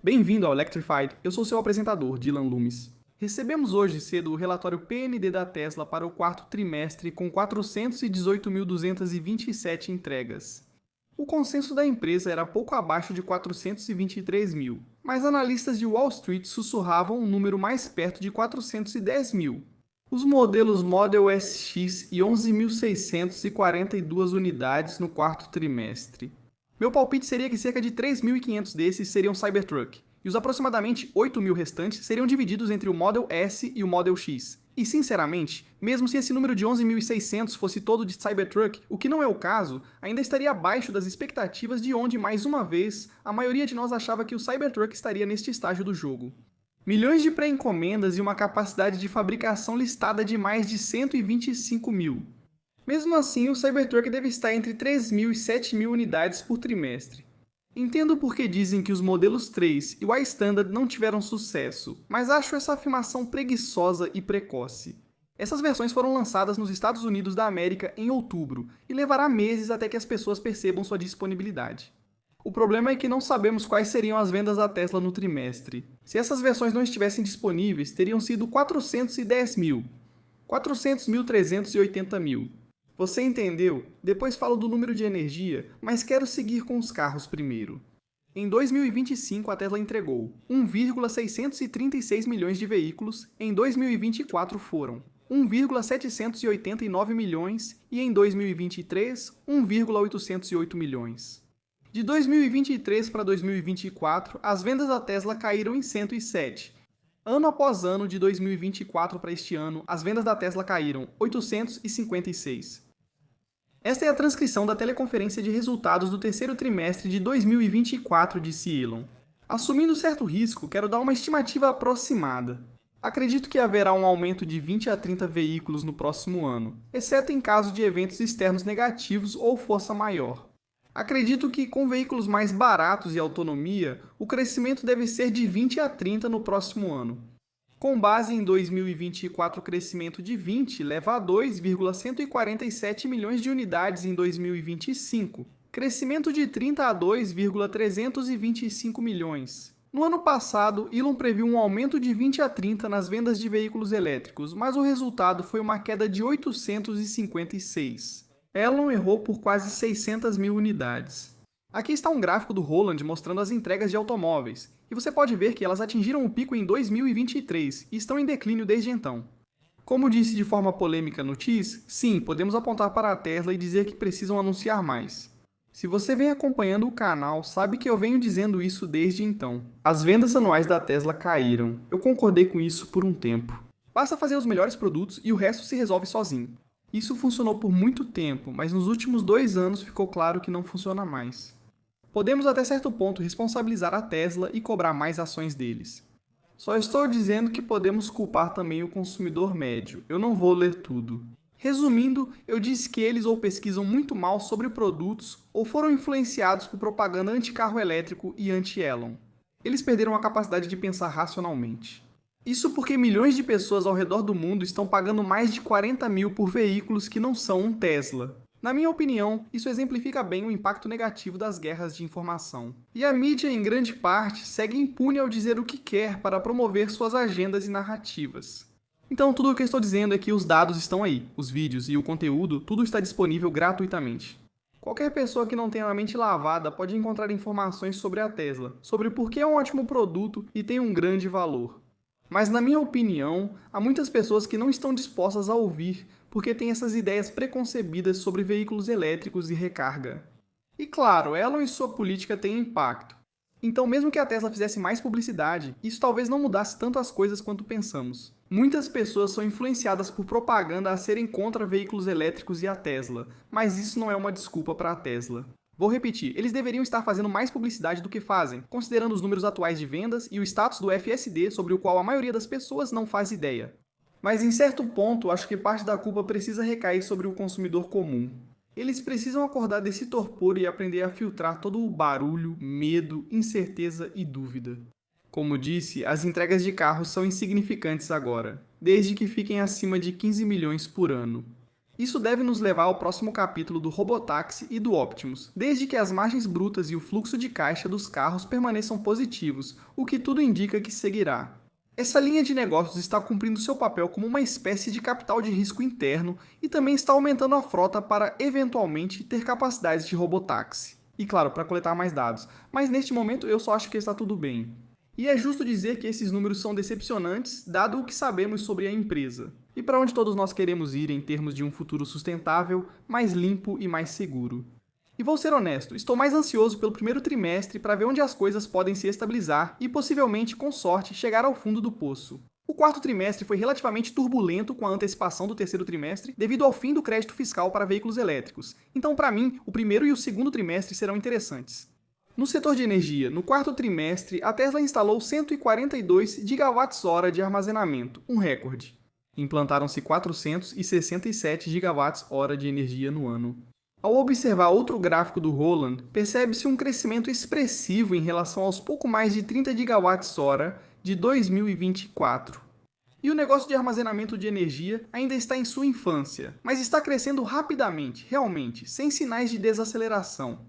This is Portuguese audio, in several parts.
Bem-vindo ao Electrified, eu sou seu apresentador, Dylan Loomis. Recebemos hoje cedo o relatório PND da Tesla para o quarto trimestre com 418.227 entregas. O consenso da empresa era pouco abaixo de 423 mil, mas analistas de Wall Street sussurravam um número mais perto de 410 mil. Os modelos Model S X e 11.642 unidades no quarto trimestre. Meu palpite seria que cerca de 3.500 desses seriam Cybertruck, e os aproximadamente 8.000 restantes seriam divididos entre o Model S e o Model X. E sinceramente, mesmo se esse número de 11.600 fosse todo de Cybertruck, o que não é o caso, ainda estaria abaixo das expectativas de onde, mais uma vez, a maioria de nós achava que o Cybertruck estaria neste estágio do jogo. Milhões de pré-encomendas e uma capacidade de fabricação listada de mais de 125 mil. Mesmo assim, o Cybertruck deve estar entre 3.000 e 7.000 unidades por trimestre. Entendo por que dizem que os modelos 3 e o iStandard não tiveram sucesso, mas acho essa afirmação preguiçosa e precoce. Essas versões foram lançadas nos Estados Unidos da América em outubro, e levará meses até que as pessoas percebam sua disponibilidade. O problema é que não sabemos quais seriam as vendas da Tesla no trimestre. Se essas versões não estivessem disponíveis, teriam sido 410 mil, 400.380 mil. Você entendeu? Depois falo do número de energia, mas quero seguir com os carros primeiro. Em 2025, a Tesla entregou 1,636 milhões de veículos, em 2024 foram 1,789 milhões e em 2023, 1,808 milhões. De 2023 para 2024, as vendas da Tesla caíram em 107. Ano após ano, de 2024 para este ano, as vendas da Tesla caíram 856. Esta é a transcrição da teleconferência de resultados do terceiro trimestre de 2024, disse Elon. Assumindo certo risco, quero dar uma estimativa aproximada. Acredito que haverá um aumento de 20 a 30 veículos no próximo ano, exceto em caso de eventos externos negativos ou força maior. Acredito que, com veículos mais baratos e autonomia, o crescimento deve ser de 20 a 30 no próximo ano. Com base em 2024, o crescimento de 20 leva a 2,147 milhões de unidades em 2025, crescimento de 30 a 2,325 milhões. No ano passado, Elon previu um aumento de 20 a 30 nas vendas de veículos elétricos, mas o resultado foi uma queda de 856. Elon errou por quase 600 mil unidades. Aqui está um gráfico do Roland mostrando as entregas de automóveis, e você pode ver que elas atingiram o pico em 2023 e estão em declínio desde então. Como disse de forma polêmica no Tease, sim, podemos apontar para a Tesla e dizer que precisam anunciar mais. Se você vem acompanhando o canal, sabe que eu venho dizendo isso desde então. As vendas anuais da Tesla caíram. Eu concordei com isso por um tempo. Basta fazer os melhores produtos e o resto se resolve sozinho. Isso funcionou por muito tempo, mas nos últimos 2 anos ficou claro que não funciona mais. Podemos até certo ponto responsabilizar a Tesla e cobrar mais ações deles. Só estou dizendo que podemos culpar também o consumidor médio. Eu não vou ler tudo. Resumindo, eu disse que eles ou pesquisam muito mal sobre produtos ou foram influenciados por propaganda anti-carro elétrico e anti-Elon. Eles perderam a capacidade de pensar racionalmente. Isso porque milhões de pessoas ao redor do mundo estão pagando mais de 40 mil por veículos que não são um Tesla. Na minha opinião, isso exemplifica bem o impacto negativo das guerras de informação. E a mídia, em grande parte, segue impune ao dizer o que quer para promover suas agendas e narrativas. Então, tudo o que eu estou dizendo é que os dados estão aí, os vídeos e o conteúdo, tudo está disponível gratuitamente. Qualquer pessoa que não tenha a mente lavada pode encontrar informações sobre a Tesla, sobre por que é um ótimo produto e tem um grande valor. Mas, na minha opinião, há muitas pessoas que não estão dispostas a ouvir porque têm essas ideias preconcebidas sobre veículos elétricos e recarga. E claro, Elon e sua política têm impacto. Então, mesmo que a Tesla fizesse mais publicidade, isso talvez não mudasse tanto as coisas quanto pensamos. Muitas pessoas são influenciadas por propaganda a serem contra veículos elétricos e a Tesla, mas isso não é uma desculpa para a Tesla. Vou repetir, eles deveriam estar fazendo mais publicidade do que fazem, considerando os números atuais de vendas e o status do FSD sobre o qual a maioria das pessoas não faz ideia. Mas em certo ponto, acho que parte da culpa precisa recair sobre o consumidor comum. Eles precisam acordar desse torpor e aprender a filtrar todo o barulho, medo, incerteza e dúvida. Como disse, as entregas de carros são insignificantes agora, desde que fiquem acima de 15 milhões por ano. Isso deve nos levar ao próximo capítulo do Robotaxi e do Optimus, desde que as margens brutas e o fluxo de caixa dos carros permaneçam positivos, o que tudo indica que seguirá. Essa linha de negócios está cumprindo seu papel como uma espécie de capital de risco interno e também está aumentando a frota para, eventualmente, ter capacidades de robotáxi. E claro, para coletar mais dados, mas neste momento eu só acho que está tudo bem. E é justo dizer que esses números são decepcionantes, dado o que sabemos sobre a empresa, e para onde todos nós queremos ir em termos de um futuro sustentável, mais limpo e mais seguro. E vou ser honesto, estou mais ansioso pelo primeiro trimestre para ver onde as coisas podem se estabilizar e possivelmente, com sorte, chegar ao fundo do poço. O quarto trimestre foi relativamente turbulento com a antecipação do terceiro trimestre devido ao fim do crédito fiscal para veículos elétricos, então para mim, o primeiro e o segundo trimestre serão interessantes. No setor de energia, no quarto trimestre, a Tesla instalou 142 gigawatts-hora de armazenamento, um recorde. Implantaram-se 467 gigawatts-hora de energia no ano. Ao observar outro gráfico do Roland, percebe-se um crescimento expressivo em relação aos pouco mais de 30 gigawatts-hora de 2024. E o negócio de armazenamento de energia ainda está em sua infância, mas está crescendo rapidamente, realmente, sem sinais de desaceleração.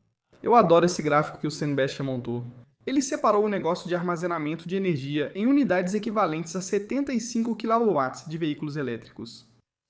Eu adoro esse gráfico que o Sebastian montou. Ele separou o negócio de armazenamento de energia em unidades equivalentes a 75 kW de veículos elétricos.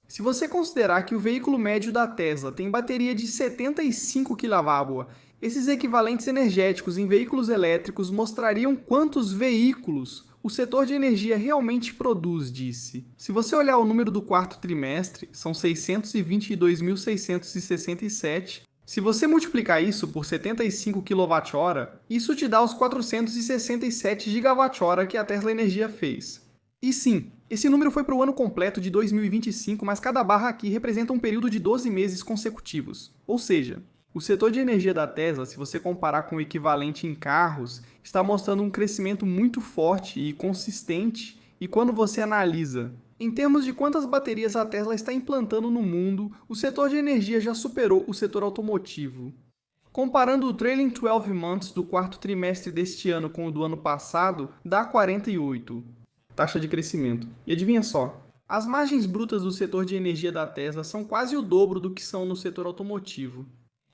Se você considerar que o veículo médio da Tesla tem bateria de 75 kWh, esses equivalentes energéticos em veículos elétricos mostrariam quantos veículos o setor de energia realmente produz, disse. Se você olhar o número do quarto trimestre, são 622.667. Se você multiplicar isso por 75 kWh, isso te dá os 467 GWh que a Tesla Energia fez. E sim, esse número foi para o ano completo de 2025, mas cada barra aqui representa um período de 12 meses consecutivos. Ou seja, o setor de energia da Tesla, se você comparar com o equivalente em carros, está mostrando um crescimento muito forte e consistente, e quando você analisa em termos de quantas baterias a Tesla está implantando no mundo, o setor de energia já superou o setor automotivo. Comparando o trailing 12 months do quarto trimestre deste ano com o do ano passado, dá 48. Taxa de crescimento. E adivinha só? As margens brutas do setor de energia da Tesla são quase o dobro do que são no setor automotivo.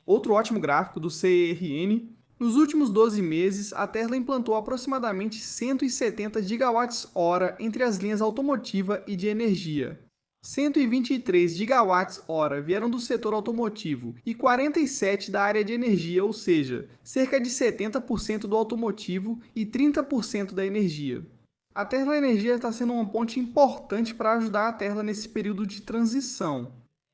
Outro ótimo gráfico do CERN. Nos últimos 12 meses, a Tesla implantou aproximadamente 170 gigawatts-hora entre as linhas automotiva e de energia. 123 gigawatts-hora vieram do setor automotivo e 47 da área de energia, ou seja, cerca de 70% do automotivo e 30% da energia. A Tesla Energia está sendo uma ponte importante para ajudar a Tesla nesse período de transição.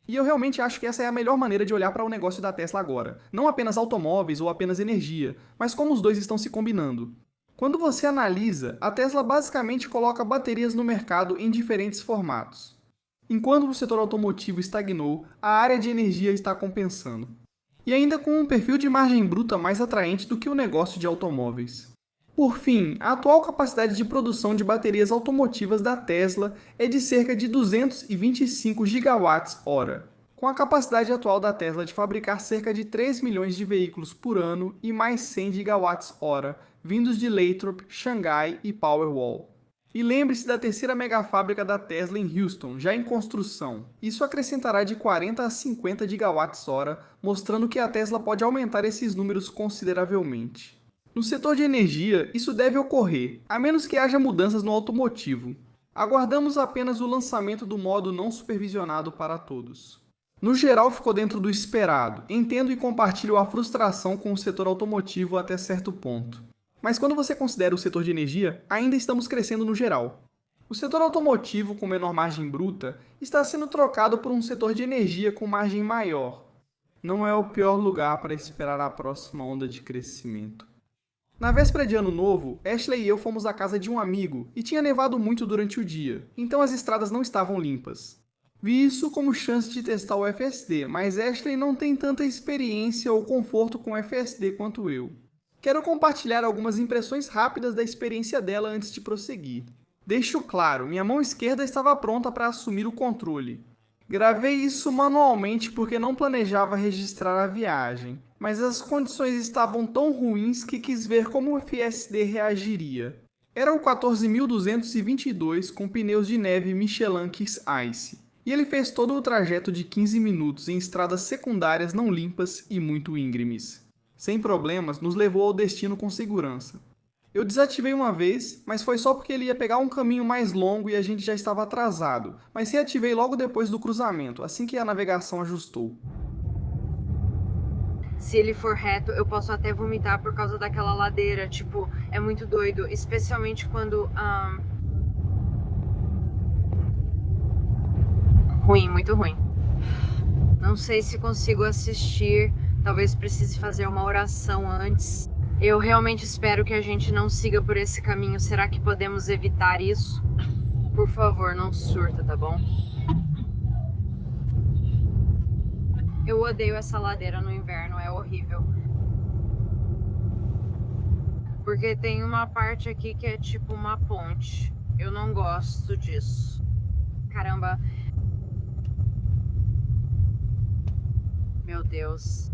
E eu realmente acho que essa é a melhor maneira de olhar para o negócio da Tesla agora. Não apenas automóveis ou apenas energia, mas como os dois estão se combinando. Quando você analisa, a Tesla basicamente coloca baterias no mercado em diferentes formatos. Enquanto o setor automotivo estagnou, a área de energia está compensando. E ainda com um perfil de margem bruta mais atraente do que o negócio de automóveis. Por fim, a atual capacidade de produção de baterias automotivas da Tesla é de cerca de 225 gigawatts-hora, com a capacidade atual da Tesla de fabricar cerca de 3 milhões de veículos por ano e mais 100 gigawatts-hora, vindos de Lathrop, Xangai e Powerwall. E lembre-se da terceira megafábrica da Tesla em Houston, já em construção. Isso acrescentará de 40 a 50 gigawatts-hora, mostrando que a Tesla pode aumentar esses números consideravelmente. No setor de energia, isso deve ocorrer, a menos que haja mudanças no automotivo. Aguardamos apenas o lançamento do modo não supervisionado para todos. No geral, ficou dentro do esperado. Entendo e compartilho a frustração com o setor automotivo até certo ponto. Mas quando você considera o setor de energia, ainda estamos crescendo no geral. O setor automotivo com menor margem bruta está sendo trocado por um setor de energia com margem maior. Não é o pior lugar para esperar a próxima onda de crescimento. Na véspera de Ano Novo, Ashley e eu fomos à casa de um amigo e tinha nevado muito durante o dia, então as estradas não estavam limpas. Vi isso como chance de testar o FSD, mas Ashley não tem tanta experiência ou conforto com o FSD quanto eu. Quero compartilhar algumas impressões rápidas da experiência dela antes de prosseguir. Deixo claro, minha mão esquerda estava pronta para assumir o controle. Gravei isso manualmente porque não planejava registrar a viagem, mas as condições estavam tão ruins que quis ver como o FSD reagiria. Era o 14.222 com pneus de neve Michelin Kiss Ice. E ele fez todo o trajeto de 15 minutos em estradas secundárias não limpas e muito íngremes. Sem problemas, nos levou ao destino com segurança. Eu desativei uma vez, mas foi só porque ele ia pegar um caminho mais longo e a gente já estava atrasado, mas reativei logo depois do cruzamento, assim que a navegação ajustou. Se ele for reto, eu posso até vomitar por causa daquela ladeira, tipo, é muito doido, especialmente quando... Ruim, muito ruim. Não sei se consigo assistir, talvez precise fazer uma oração antes. Eu realmente espero que a gente não siga por esse caminho. Será que podemos evitar isso? Por favor, não surta, tá bom? Eu odeio essa ladeira no inverno, é horrível. Porque tem uma parte aqui que é tipo uma ponte. Eu não gosto disso. Caramba. Meu Deus.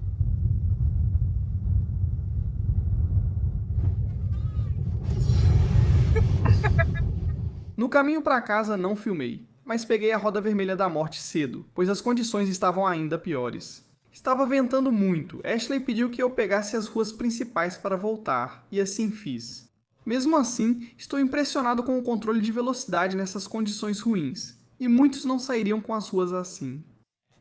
No caminho para casa não filmei, mas peguei a roda vermelha da morte cedo, pois as condições estavam ainda piores. Estava ventando muito, Ashley pediu que eu pegasse as ruas principais para voltar, e assim fiz. Mesmo assim, estou impressionado com o controle de velocidade nessas condições ruins, e muitos não sairiam com as ruas assim.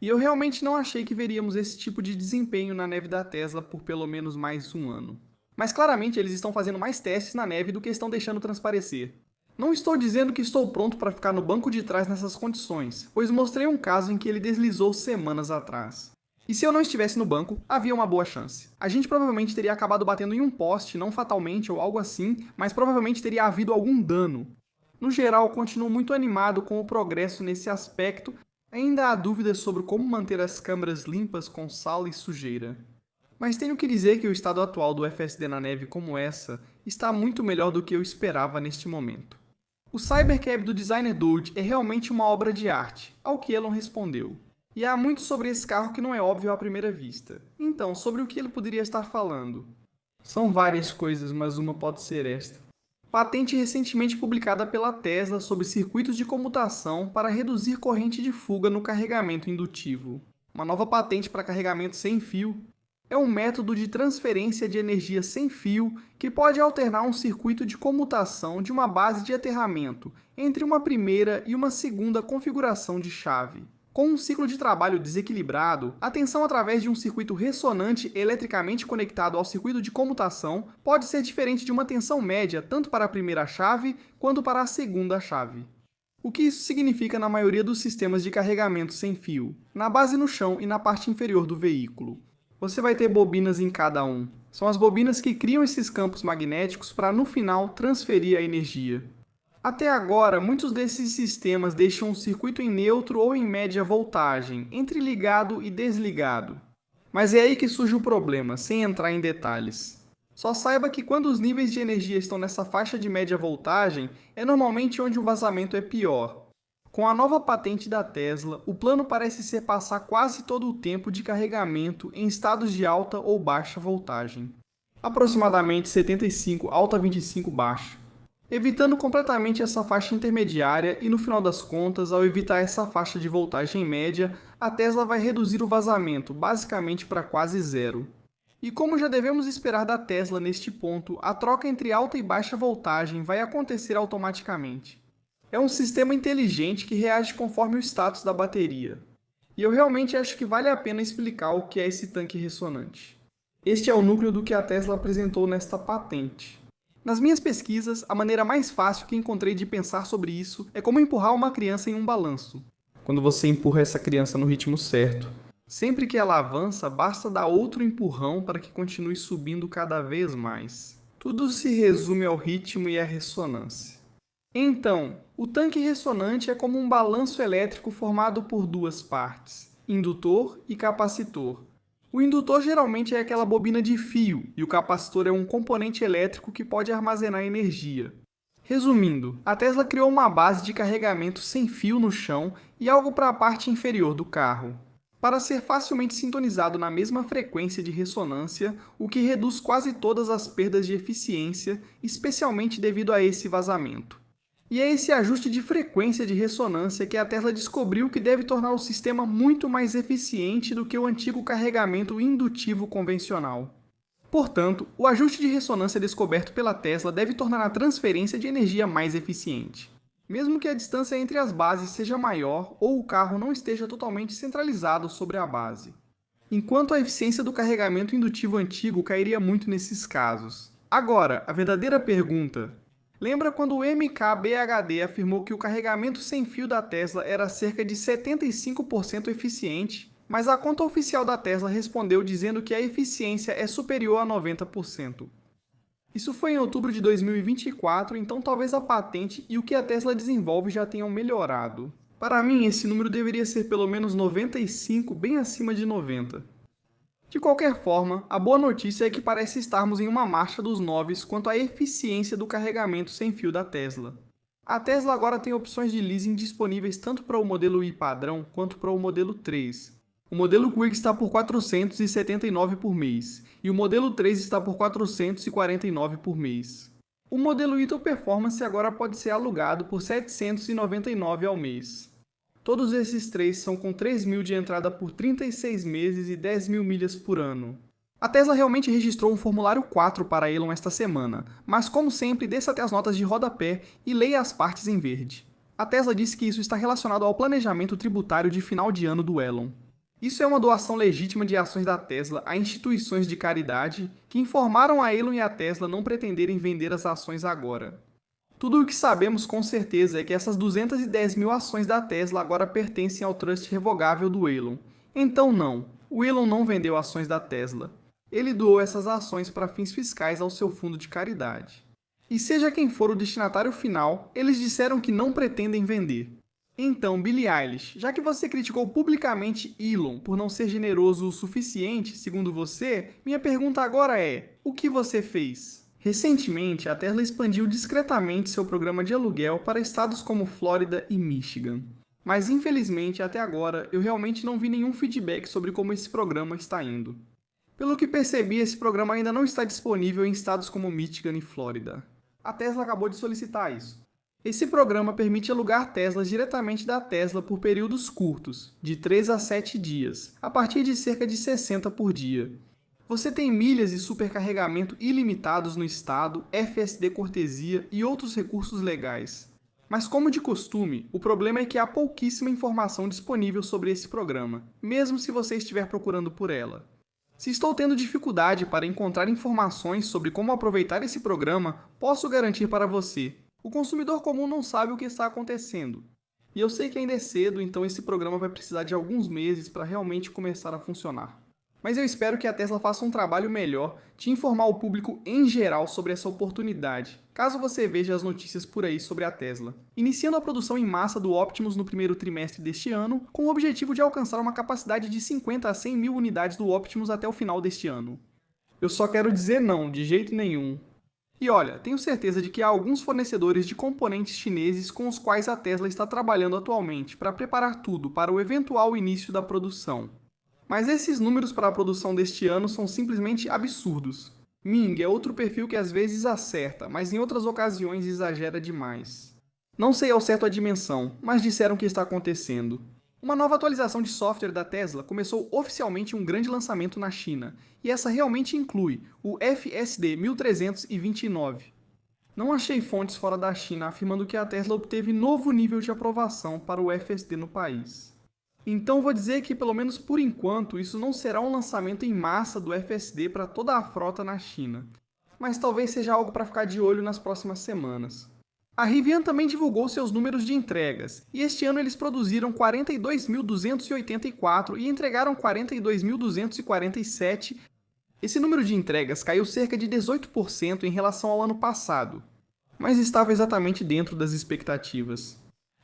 E eu realmente não achei que veríamos esse tipo de desempenho na neve da Tesla por pelo menos mais um ano. Mas claramente eles estão fazendo mais testes na neve do que estão deixando transparecer. Não estou dizendo que estou pronto para ficar no banco de trás nessas condições, pois mostrei um caso em que ele deslizou semanas atrás. E se eu não estivesse no banco, havia uma boa chance. A gente provavelmente teria acabado batendo em um poste, não fatalmente ou algo assim, mas provavelmente teria havido algum dano. No geral, continuo muito animado com o progresso nesse aspecto. Ainda há dúvidas sobre como manter as câmeras limpas com sal e sujeira. Mas tenho que dizer que o estado atual do FSD na neve como essa está muito melhor do que eu esperava neste momento. O Cybercab do designer Doge é realmente uma obra de arte, ao que Elon respondeu. E há muito sobre esse carro que não é óbvio à primeira vista. Então, sobre o que ele poderia estar falando? São várias coisas, mas uma pode ser esta. Patente recentemente publicada pela Tesla sobre circuitos de comutação para reduzir corrente de fuga no carregamento indutivo. Uma nova patente para carregamento sem fio. É um método de transferência de energia sem fio que pode alternar um circuito de comutação de uma base de aterramento entre uma primeira e uma segunda configuração de chave. Com um ciclo de trabalho desequilibrado, a tensão através de um circuito ressonante eletricamente conectado ao circuito de comutação pode ser diferente de uma tensão média tanto para a primeira chave quanto para a segunda chave. O que isso significa na maioria dos sistemas de carregamento sem fio, na base no chão e na parte inferior do veículo. Você vai ter bobinas em cada um. São as bobinas que criam esses campos magnéticos para, no final, transferir a energia. Até agora, muitos desses sistemas deixam um circuito em neutro ou em média voltagem, entre ligado e desligado. Mas é aí que surge o problema, sem entrar em detalhes. Só saiba que quando os níveis de energia estão nessa faixa de média voltagem, é normalmente onde o vazamento é pior. Com a nova patente da Tesla, o plano parece ser passar quase todo o tempo de carregamento em estados de alta ou baixa voltagem. Aproximadamente 75 alta 25 baixa. Evitando completamente essa faixa intermediária e, no final das contas, ao evitar essa faixa de voltagem média, a Tesla vai reduzir o vazamento, basicamente para quase zero. E como já devemos esperar da Tesla neste ponto, a troca entre alta e baixa voltagem vai acontecer automaticamente. É um sistema inteligente que reage conforme o status da bateria. E eu realmente acho que vale a pena explicar o que é esse tanque ressonante. Este é o núcleo do que a Tesla apresentou nesta patente. Nas minhas pesquisas, a maneira mais fácil que encontrei de pensar sobre isso é como empurrar uma criança em um balanço. Quando você empurra essa criança no ritmo certo. Sempre que ela avança, basta dar outro empurrão para que continue subindo cada vez mais. Tudo se resume ao ritmo e à ressonância. Então, o tanque ressonante é como um balanço elétrico formado por duas partes, indutor e capacitor. O indutor geralmente é aquela bobina de fio, e o capacitor é um componente elétrico que pode armazenar energia. Resumindo, a Tesla criou uma base de carregamento sem fio no chão e algo para a parte inferior do carro, para ser facilmente sintonizado na mesma frequência de ressonância, o que reduz quase todas as perdas de eficiência, especialmente devido a esse vazamento. E é esse ajuste de frequência de ressonância que a Tesla descobriu que deve tornar o sistema muito mais eficiente do que o antigo carregamento indutivo convencional. Portanto, o ajuste de ressonância descoberto pela Tesla deve tornar a transferência de energia mais eficiente. Mesmo que a distância entre as bases seja maior ou o carro não esteja totalmente centralizado sobre a base. Enquanto a eficiência do carregamento indutivo antigo cairia muito nesses casos. Agora, a verdadeira pergunta: lembra quando o MKBHD afirmou que o carregamento sem fio da Tesla era cerca de 75% eficiente, mas a conta oficial da Tesla respondeu dizendo que a eficiência é superior a 90%. Isso foi em outubro de 2024, então talvez a patente e o que a Tesla desenvolve já tenham melhorado. Para mim, esse número deveria ser pelo menos 95, bem acima de 90. De qualquer forma, a boa notícia é que parece estarmos em uma marcha dos 9 quanto à eficiência do carregamento sem fio da Tesla. A Tesla agora tem opções de leasing disponíveis tanto para o modelo I padrão quanto para o modelo 3. O modelo Quick está por R$ 479 por mês, e o modelo 3 está por R$ 449 por mês. O modelo Ito Performance agora pode ser alugado por R$ 799 ao mês. Todos esses três são com 3 mil de entrada por 36 meses e 10 mil milhas por ano. A Tesla realmente registrou um formulário 4 para Elon esta semana, mas como sempre, desça até as notas de rodapé e leia as partes em verde. A Tesla disse que isso está relacionado ao planejamento tributário de final de ano do Elon. Isso é uma doação legítima de ações da Tesla a instituições de caridade que informaram a Elon e a Tesla não pretenderem vender as ações agora. Tudo o que sabemos com certeza é que essas 210 mil ações da Tesla agora pertencem ao trust revogável do Elon. Então não, o Elon não vendeu ações da Tesla. Ele doou essas ações para fins fiscais ao seu fundo de caridade. E seja quem for o destinatário final, eles disseram que não pretendem vender. Então, Billie Eilish, já que você criticou publicamente Elon por não ser generoso o suficiente, segundo você, minha pergunta agora é: o que você fez? Recentemente, a Tesla expandiu discretamente seu programa de aluguel para estados como Flórida e Michigan. Mas infelizmente, até agora, eu realmente não vi nenhum feedback sobre como esse programa está indo. Pelo que percebi, esse programa ainda não está disponível em estados como Michigan e Flórida. A Tesla acabou de solicitar isso. Esse programa permite alugar Teslas diretamente da Tesla por períodos curtos, de 3 a 7 dias, a partir de cerca de 60 por dia. Você tem milhas e supercarregamento ilimitados no estado, FSD cortesia e outros recursos legais. Mas como de costume, o problema é que há pouquíssima informação disponível sobre esse programa, mesmo se você estiver procurando por ela. Se estou tendo dificuldade para encontrar informações sobre como aproveitar esse programa, posso garantir para você: o consumidor comum não sabe o que está acontecendo. E eu sei que ainda é cedo, então esse programa vai precisar de alguns meses para realmente começar a funcionar. Mas eu espero que a Tesla faça um trabalho melhor de informar o público em geral sobre essa oportunidade, caso você veja as notícias por aí sobre a Tesla. Iniciando a produção em massa do Optimus no primeiro trimestre deste ano, com o objetivo de alcançar uma capacidade de 50 a 100 mil unidades do Optimus até o final deste ano. Eu só quero dizer não, de jeito nenhum. E olha, tenho certeza de que há alguns fornecedores de componentes chineses com os quais a Tesla está trabalhando atualmente para preparar tudo para o eventual início da produção. Mas esses números para a produção deste ano são simplesmente absurdos. Ming é outro perfil que às vezes acerta, mas em outras ocasiões exagera demais. Não sei ao certo a dimensão, mas disseram que está acontecendo. Uma nova atualização de software da Tesla começou oficialmente um grande lançamento na China, e essa realmente inclui o FSD 1329. Não achei fontes fora da China afirmando que a Tesla obteve novo nível de aprovação para o FSD no país. Então vou dizer que, pelo menos por enquanto, isso não será um lançamento em massa do FSD para toda a frota na China, mas talvez seja algo para ficar de olho nas próximas semanas. A Rivian também divulgou seus números de entregas, e este ano eles produziram 42.284 e entregaram 42.247. Esse número de entregas caiu cerca de 18% em relação ao ano passado, mas estava exatamente dentro das expectativas.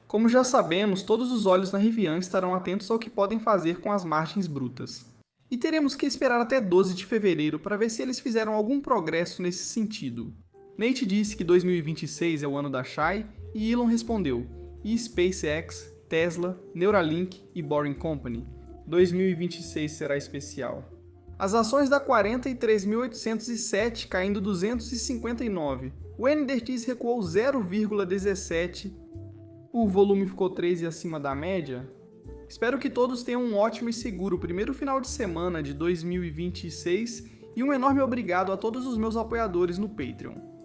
Como já sabemos, todos os olhos na Rivian estarão atentos ao que podem fazer com as margens brutas. E teremos que esperar até 12 de fevereiro para ver se eles fizeram algum progresso nesse sentido. Nate disse que 2026 é o ano da Shy, e Elon respondeu: e SpaceX, Tesla, Neuralink e Boring Company. 2026 será especial. As ações da 43.807 caindo 259. O NDX recuou 0,17. O volume ficou 13 acima da média. Espero que todos tenham um ótimo e seguro primeiro final de semana de 2026 e um enorme obrigado a todos os meus apoiadores no Patreon.